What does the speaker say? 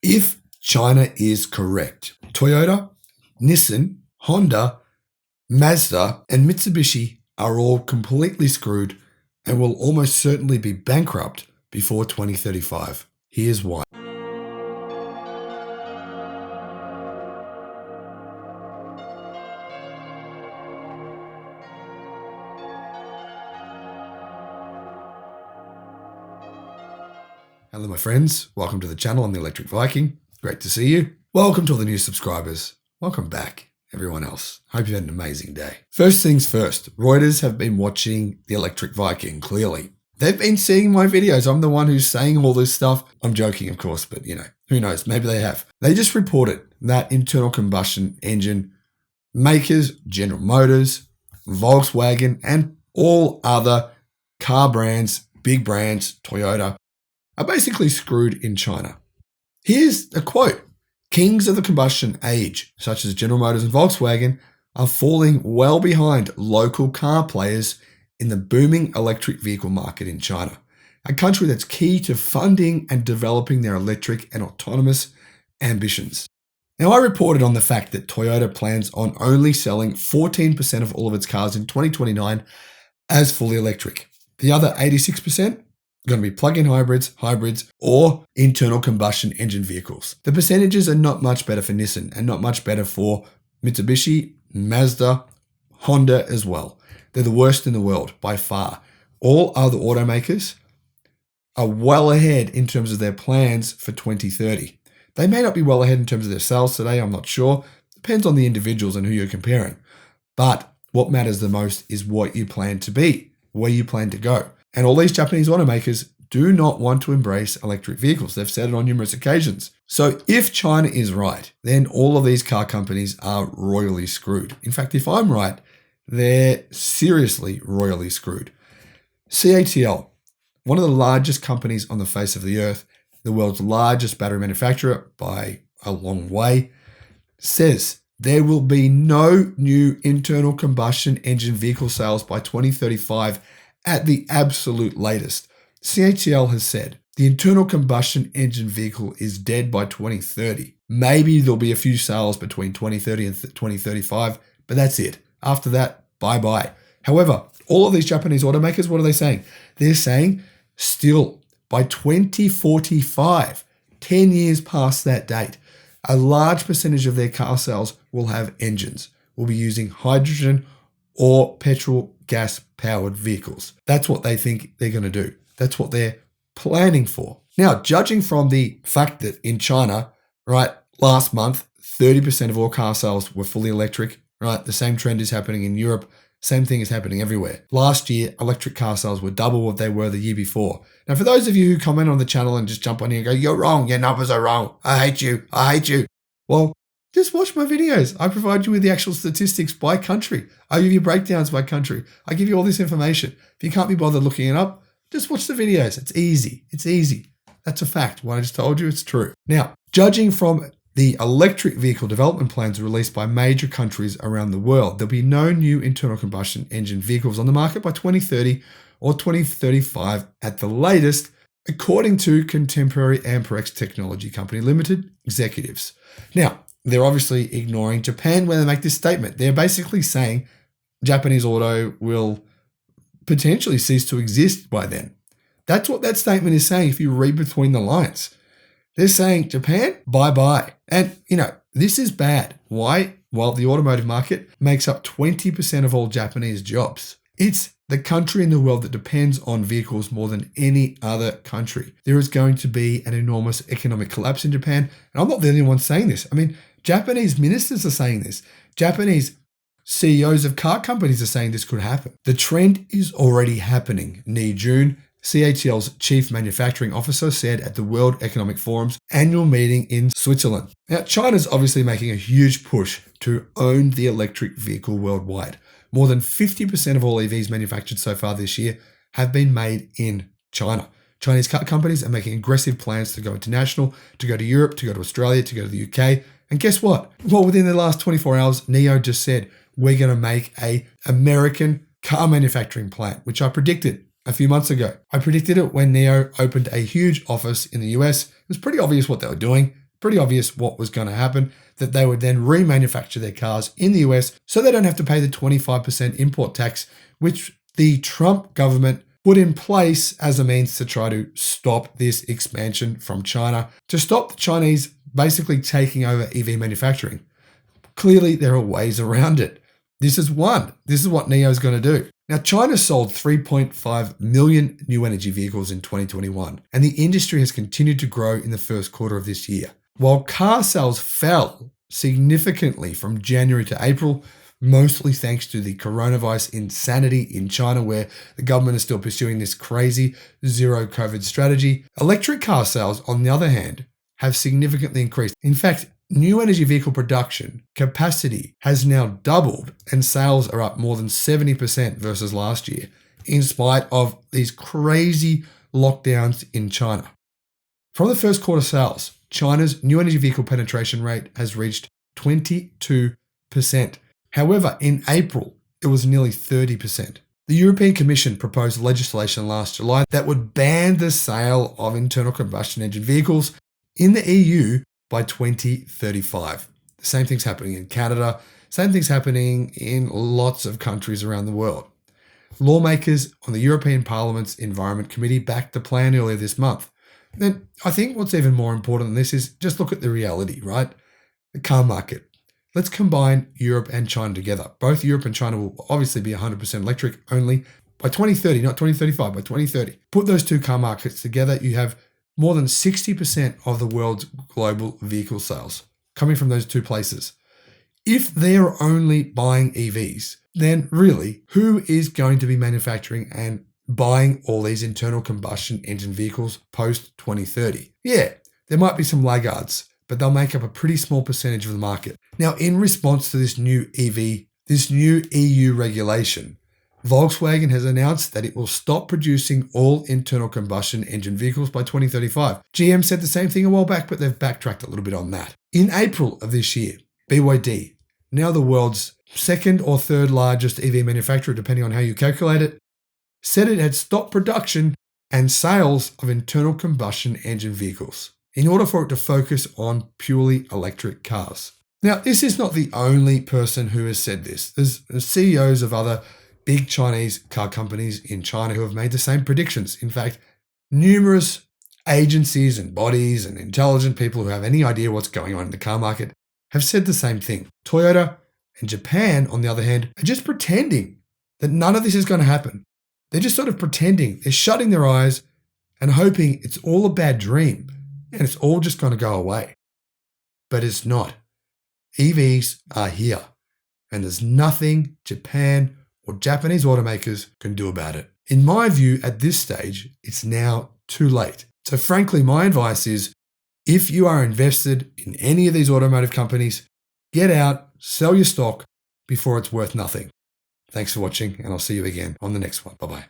If China is correct, Toyota, Nissan, Honda, Mazda, and Mitsubishi are all completely screwed and will almost certainly be bankrupt before 2035. Here's why. Hello, my friends. Welcome to the channel. I'm the Electric Viking. Great to see you. Welcome to all the new subscribers. Welcome back, everyone else. Hope you had an amazing day. First things first, Reuters have been watching the Electric Viking, clearly. They've been seeing my videos. I'm the one who's saying all this stuff. I'm joking, of course, but who knows? Maybe they have. They just reported that internal combustion engine makers, General Motors, Volkswagen, and all other car brands, big brands, Toyota, are basically screwed in China. Here's a quote. Kings of the combustion age, such as General Motors and Volkswagen, are falling well behind local car players in the booming electric vehicle market in China, a country that's key to funding and developing their electric and autonomous ambitions. Now, I reported on the fact that Toyota plans on only selling 14% of all of its cars in 2029 as fully electric. The other 86% going to be plug-in hybrids, or internal combustion engine vehicles. The percentages are not much better for Nissan and not much better for Mitsubishi, Mazda, Honda as well. They're the worst in the world by far. All other automakers are well ahead in terms of their plans for 2030. They may not be well ahead in terms of their sales today, I'm not sure. Depends on the individuals and who you're comparing. But what matters the most is what you plan to be, where you plan to go. And all these Japanese automakers do not want to embrace electric vehicles. They've said it on numerous occasions. So if China is right, then all of these car companies are royally screwed. In fact, if I'm right, they're seriously royally screwed. CATL, one of the largest companies on the face of the earth, the world's largest battery manufacturer by a long way, says there will be no new internal combustion engine vehicle sales by 2035 at the absolute latest. CATL has said the internal combustion engine vehicle is dead by 2030. Maybe there'll be a few sales between 2030 and 2035, but that's it. After that, bye-bye. However, all of these Japanese automakers, what are they saying? They're saying still by 2045, 10 years past that date, a large percentage of their car sales will have engines, will be using hydrogen or petrol gas powered vehicles. That's what they think they're going to do. That's what they're planning for. Now, judging from the fact that in China, right, last month, 30% of all car sales were fully electric, right? The same trend is happening in Europe. Same thing is happening everywhere. Last year, electric car sales were double what they were the year before. Now, for those of you who comment on the channel and just jump on here and go, you're wrong, your numbers are wrong, I hate you. Well, just watch my videos. I provide you with the actual statistics by country. I give you breakdowns by country. I give you all this information. If you can't be bothered looking it up, just watch the videos. It's easy. That's a fact. What I just told you, it's true. Now, judging from the electric vehicle development plans released by major countries around the world, there'll be no new internal combustion engine vehicles on the market by 2030 or 2035 at the latest, according to contemporary Amperex Technology Company Limited executives. Now, they're obviously ignoring Japan when they make this statement. They're basically saying Japanese auto will potentially cease to exist by then. That's what that statement is saying if you read between the lines. They're saying, Japan, bye-bye. And, this is bad. Why? Well, the automotive market makes up 20% of all Japanese jobs. It's the country in the world that depends on vehicles more than any other country. There is going to be an enormous economic collapse in Japan. And I'm not the only one saying this. I mean, Japanese ministers are saying this. Japanese CEOs of car companies are saying this could happen. The trend is already happening. Near June, CATL's chief manufacturing officer said at the World Economic Forum's annual meeting in Switzerland. Now, China's obviously making a huge push to own the electric vehicle worldwide. More than 50% of all EVs manufactured so far this year have been made in China. Chinese car companies are making aggressive plans to go international, to go to Europe, to go to Australia, to go to the UK. And guess what? Well, within the last 24 hours, NIO just said, we're going to make an American car manufacturing plant, which I predicted a few months ago. I predicted it when NIO opened a huge office in the US. It was pretty obvious what they were doing. pretty obvious what was going to happen, that they would then remanufacture their cars in the US so they don't have to pay the 25% import tax, which the Trump government put in place as a means to try to stop this expansion from China, to stop the Chinese basically taking over EV manufacturing. Clearly, there are ways around it. This is one. This is what NIO is going to do. Now, China sold 3.5 million new energy vehicles in 2021, and the industry has continued to grow in the first quarter of this year. While car sales fell significantly from January to April, mostly thanks to the coronavirus insanity in China, where the government is still pursuing this crazy zero COVID strategy, electric car sales, on the other hand, have significantly increased. In fact, new energy vehicle production capacity has now doubled and sales are up more than 70% versus last year, in spite of these crazy lockdowns in China. From the first quarter sales, China's new energy vehicle penetration rate has reached 22%. However, in April, it was nearly 30%. The European Commission proposed legislation last July that would ban the sale of internal combustion engine vehicles in the EU by 2035. The same thing's happening in Canada, same thing's happening in lots of countries around the world. Lawmakers on the European Parliament's Environment Committee backed the plan earlier this month. And I think what's even more important than this is just look at the reality, right? The car market. Let's combine Europe and China together. Both Europe and China will obviously be 100% electric only by 2030, not 2035, by 2030. Put those two car markets together, you have more than 60% of the world's global vehicle sales coming from those two places. If they're only buying EVs, then really, who is going to be manufacturing and buying all these internal combustion engine vehicles post 2030? Yeah, there might be some laggards, but they'll make up a pretty small percentage of the market. Now, in response to this new EU regulation, Volkswagen has announced that it will stop producing all internal combustion engine vehicles by 2035. GM said the same thing a while back, but they've backtracked a little bit on that. In April of this year, BYD, now the world's second or third largest EV manufacturer, depending on how you calculate it, said it had stopped production and sales of internal combustion engine vehicles in order for it to focus on purely electric cars. Now, this is not the only person who has said this. There's CEOs of other big Chinese car companies in China who have made the same predictions. In fact, numerous agencies and bodies and intelligent people who have any idea what's going on in the car market have said the same thing. Toyota and Japan, on the other hand, are just pretending that none of this is going to happen. They're just sort of pretending. They're shutting their eyes and hoping it's all a bad dream and it's all just going to go away. But it's not. EVs are here, and there's nothing Japan or Japanese automakers can do about it. In my view, at this stage, it's now too late. So frankly, my advice is, if you are invested in any of these automotive companies, get out, sell your stock before it's worth nothing. Thanks for watching, and I'll see you again on the next one. Bye-bye.